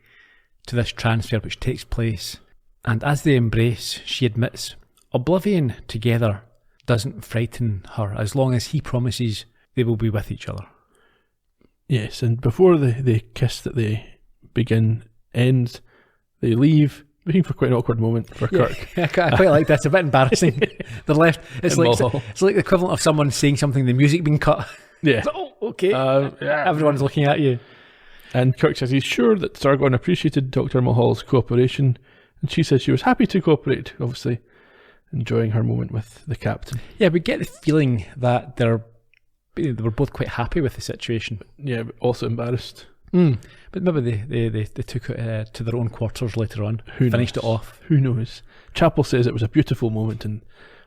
S1: to this transfer which takes place, and as they embrace, she admits oblivion together doesn't frighten her as long as he promises they will be with each other.
S2: Yes, and before the kiss that they begin ends, they leave, making for quite an awkward moment for Kirk.
S1: I quite like that. It's a bit embarrassing. They're left. It's like the equivalent of someone saying something, the music being cut.
S2: Yeah.
S1: Oh, okay.
S2: Yeah.
S1: Everyone's looking at you.
S2: And Kirk says he's sure that Sargon appreciated Dr. Mulhall's cooperation, and she says she was happy to cooperate, obviously enjoying her moment with the captain.
S1: Yeah, we get the feeling that they were both quite happy with the situation.
S2: Yeah, but also embarrassed.
S1: But maybe they took it to their own quarters later on. Finished it off.
S2: Who knows? Chapel says it was a beautiful moment, and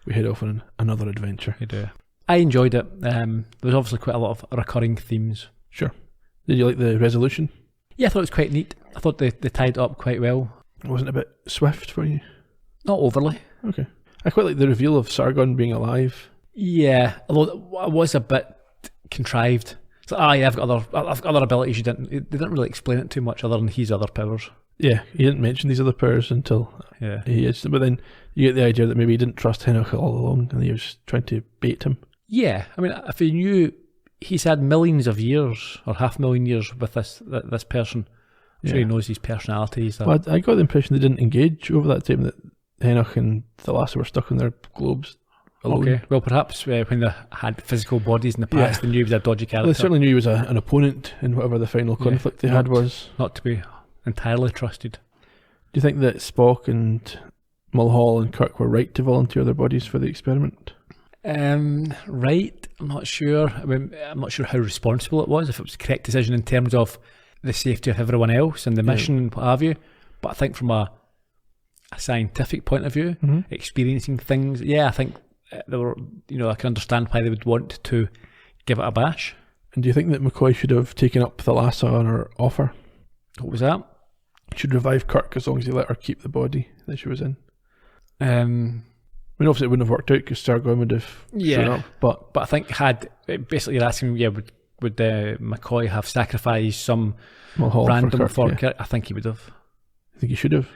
S2: we head off on another adventure.
S1: We do. I enjoyed it. There was obviously quite a lot of recurring themes.
S2: Sure. Did you like the resolution?
S1: Yeah, I thought it was quite neat. I thought they tied it up quite well.
S2: It wasn't a bit swift for you?
S1: Not overly.
S2: Okay. I quite like the reveal of Sargon being alive.
S1: Yeah, although it was a bit contrived. It's like, yeah, I've got other abilities. They didn't really explain it too much other than his other powers.
S2: Yeah, he didn't mention these other powers until he is. But then you get the idea that maybe he didn't trust Henok all along and he was trying to bait him. Yeah,
S1: I mean, if he knew he's had millions of years or 500,000 years with this person, I'm sure he knows his personalities.
S2: Well, I got the impression they didn't engage over that time, that Henok and Thalassa were stuck in their globes alone.
S1: Okay, well, perhaps when they had physical bodies in the past, they knew he was a dodgy character.
S2: Well, they certainly knew he was an opponent in whatever the final conflict they had was.
S1: Not to be entirely trusted.
S2: Do you think that Spock and Mulhall and Kirk were right to volunteer their bodies for the experiment?
S1: Right, I'm not sure. I mean, I'm not sure how responsible it was, if it was the correct decision in terms of the safety of everyone else and the mission and what have you. But I think from a scientific point of view, experiencing things, I think they were, I can understand why they would want to give it a bash.
S2: And do you think that McCoy should have taken up Thalassa on her offer?
S1: What was that?
S2: Should revive Kirk as long as he let her keep the body that she was in. I mean, obviously it wouldn't have worked out because Sargon would have shown up. But
S1: I think basically you're asking, would McCoy have sacrificed some
S2: Mulhall
S1: random
S2: for Kirk?
S1: Kirk? I think he would have.
S2: I think he should have.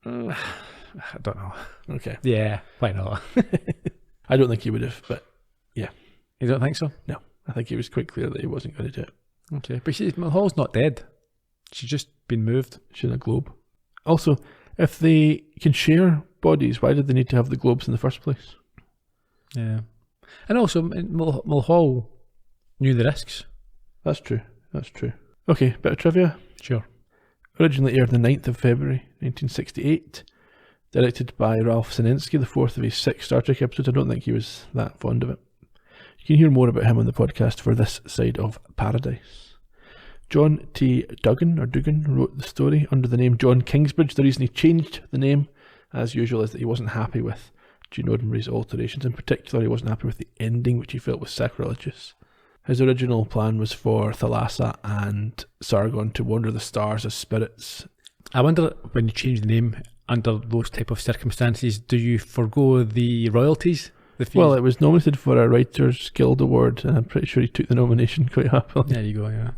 S1: I don't know.
S2: Okay.
S1: Yeah, why not?
S2: I don't think he would have, but yeah.
S1: You don't think so?
S2: No. I think it was quite clear that he wasn't going to do it.
S1: Okay, but Mulhall's not dead. She's just been moved.
S2: She's in a globe. Also, if they can share bodies, why did they need to have the globes in the first place? Yeah.
S1: And also, Mulhall knew the risks.
S2: That's true. Okay, bit of trivia.
S1: Sure.
S2: Originally aired the 9th of February 1968. Directed by Ralph Sinensky, the fourth of his 6 Star Trek episodes. I don't think he was that fond of it. You can hear more about him on the podcast for This Side of Paradise. John T. Dugan wrote the story under the name John Kingsbridge. The reason he changed the name, as usual, is that he wasn't happy with Gene Roddenberry's alterations. In particular, he wasn't happy with the ending, which he felt was sacrilegious. His original plan was for Thalassa and Sargon to wander the stars as spirits.
S1: I wonder, when you change the name under those type of circumstances, do you forgo the royalties? The fees?
S2: Well, it was nominated for a Writers Guild Award, and I'm pretty sure he took the nomination quite happily.
S1: There you go, yeah.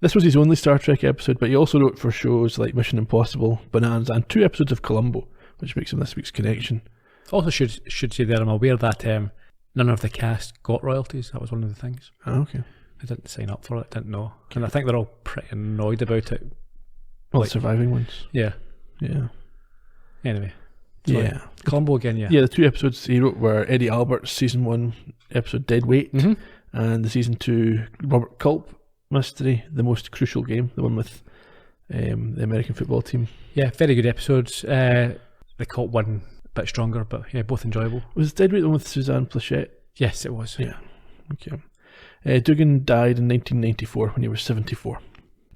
S2: This was his only Star Trek episode, but he also wrote for shows like Mission Impossible, Bonanza, and 2 episodes of Columbo, which makes him this week's connection.
S1: Also should say that I'm aware that none of the cast got royalties. That was one of the things.
S2: Oh, okay.
S1: I didn't sign up for it, didn't know. And I think they're all pretty annoyed about it.
S2: Well, the surviving ones.
S1: Yeah.
S2: Yeah.
S1: Anyway. Sorry.
S2: Yeah.
S1: Columbo again, yeah.
S2: Yeah, the 2 episodes he wrote were Eddie Albert's season 1 episode Dead Weight, and the season 2 Robert Culp mystery, The Most Crucial Game, the one with the American football team. Yeah,
S1: very good episodes. The Culp one a bit stronger, but yeah, both enjoyable.
S2: Was Dead Weight the one with Suzanne Plachette?
S1: Yes, it was.
S2: Yeah. Okay. Dugan died in 1994 when he was 74.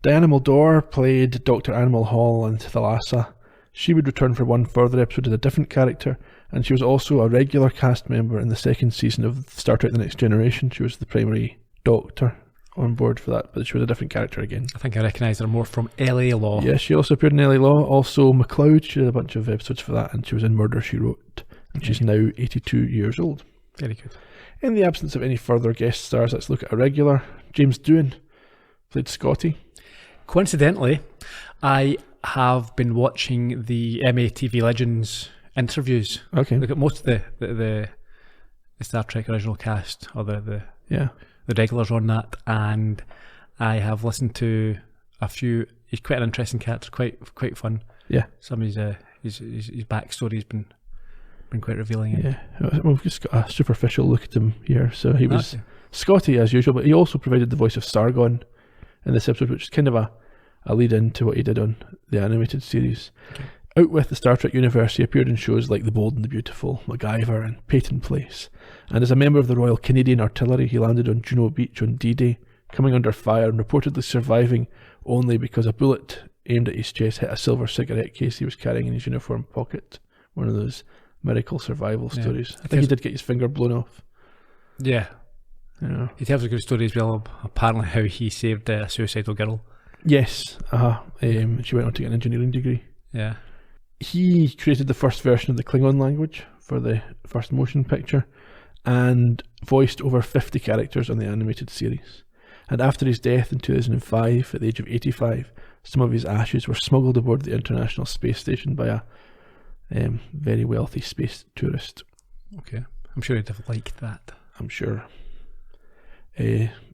S2: Diana Muldaur played Dr. Animal Hall and Thalassa. She would return for one further episode as a different character, and she was also a regular cast member in the 2nd season of Star Trek The Next Generation. She was the primary doctor on board for that, but she was a different character again.
S1: I think I recognise her more from LA Law.
S2: Yeah, she also appeared in LA Law. Also McLeod, she did a bunch of episodes for that, and she was in Murder, She Wrote, and she's now 82 years old.
S1: Very good.
S2: In the absence of any further guest stars, let's look at a regular. James Doohan played Scotty.
S1: Coincidentally, I have been watching the MATV Legends interviews.
S2: Okay.
S1: Look at most of the Star Trek original cast, or the regulars on that, and I have listened to a few. He's quite an interesting character, quite fun.
S2: Yeah.
S1: Some of his backstory's been quite revealing.
S2: Yeah. Well, we've just got a superficial look at him here. So he was Scotty as usual, but he also provided the voice of Sargon in this episode, which is kind of a lead in to what he did on the animated series. Okay. Out with the Star Trek universe, he appeared in shows like The Bold and the Beautiful, MacGyver, and Peyton Place. And as a member of the Royal Canadian Artillery, he landed on Juno Beach on D-Day, coming under fire and reportedly surviving only because a bullet aimed at his chest hit a silver cigarette case he was carrying in his uniform pocket. One of those miracle survival stories. I think he did get his finger blown off.
S1: Yeah. He tells a good story as well, apparently how he saved a suicidal girl.
S2: Yes. She went on to get an engineering degree.
S1: Yeah.
S2: He created the first version of the Klingon language for the first motion picture and voiced over 50 characters on the animated series. And after his death in 2005, at the age of 85, some of his ashes were smuggled aboard the International Space Station by a very wealthy space tourist.
S1: Okay. I'm sure he'd have liked that.
S2: I'm sure.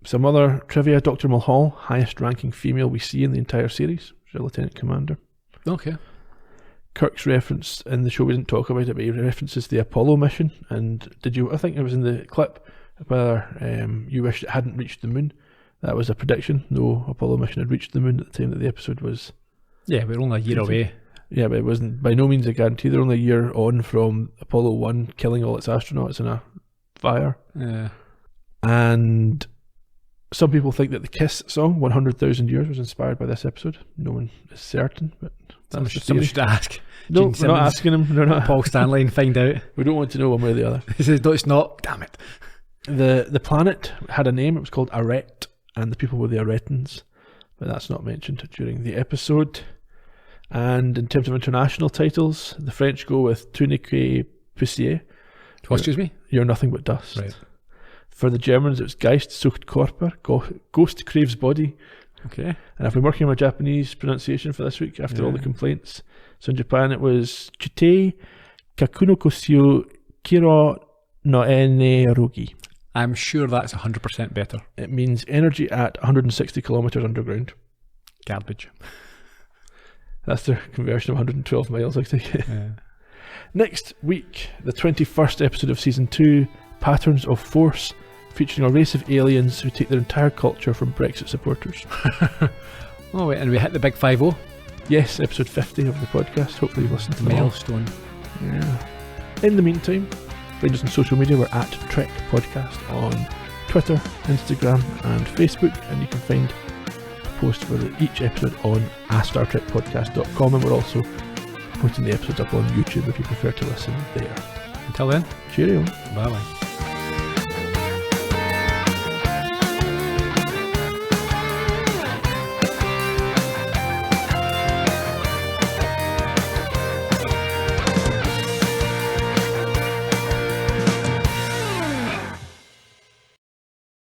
S2: Some other trivia. Dr. Mulhall, highest ranking female we see in the entire series. She's a lieutenant commander.
S1: Okay.
S2: Kirk's reference in the show, we didn't talk about it, but he references the Apollo mission. And I think it was in the clip, whether you wished it hadn't reached the moon. That was a prediction. No Apollo mission had reached the moon at the time that the episode was.
S1: Yeah, we're only a year away.
S2: Yeah, but it wasn't by no means a guarantee. They're only a year on from Apollo 1 killing all its astronauts in a fire.
S1: Yeah.
S2: And some people think that the Kiss song, 100,000 Years, was inspired by this episode. No one is certain, but
S1: somebody should ask.
S2: No, we're not asking him. We're not.
S1: Paul Stanley and find out.
S2: We don't want to know one way or the other.
S1: He says, no, it's not. Damn it.
S2: The planet had a name. It was called Arret, and the people were the Aretans, but that's not mentioned during the episode. And in terms of international titles, the French go with Tunique Poussier.
S1: Excuse me?
S2: You're Nothing But Dust.
S1: Right.
S2: For the Germans, it was Geist sucht Körper, Ghost craves body.
S1: Okay.
S2: And I've been working on my Japanese pronunciation for this week after all the complaints. So in Japan, it was Chite Kakunokosyo Kiro no Ene Rogi.
S1: I'm sure that's 100% better.
S2: It means energy at 160 kilometres underground.
S1: Garbage.
S2: That's their conversion of 112 miles, I think.
S1: Yeah.
S2: Next week, the 21st episode of Season 2, Patterns of Force, featuring a race of aliens who take their entire culture from Brexit supporters.
S1: Oh wait, and we hit the big 5-0.
S2: Yes, episode 50 of the podcast. Hopefully you've listened to them all.
S1: Milestone.
S2: Yeah. In the meantime, find us on social media. We're at Trek Podcast on Twitter, Instagram and Facebook, and you can find a post for each episode on astartrekpodcast.com, and we're also putting the episodes up on YouTube if you prefer to listen there.
S1: Until then,
S2: cheerio.
S1: bye bye.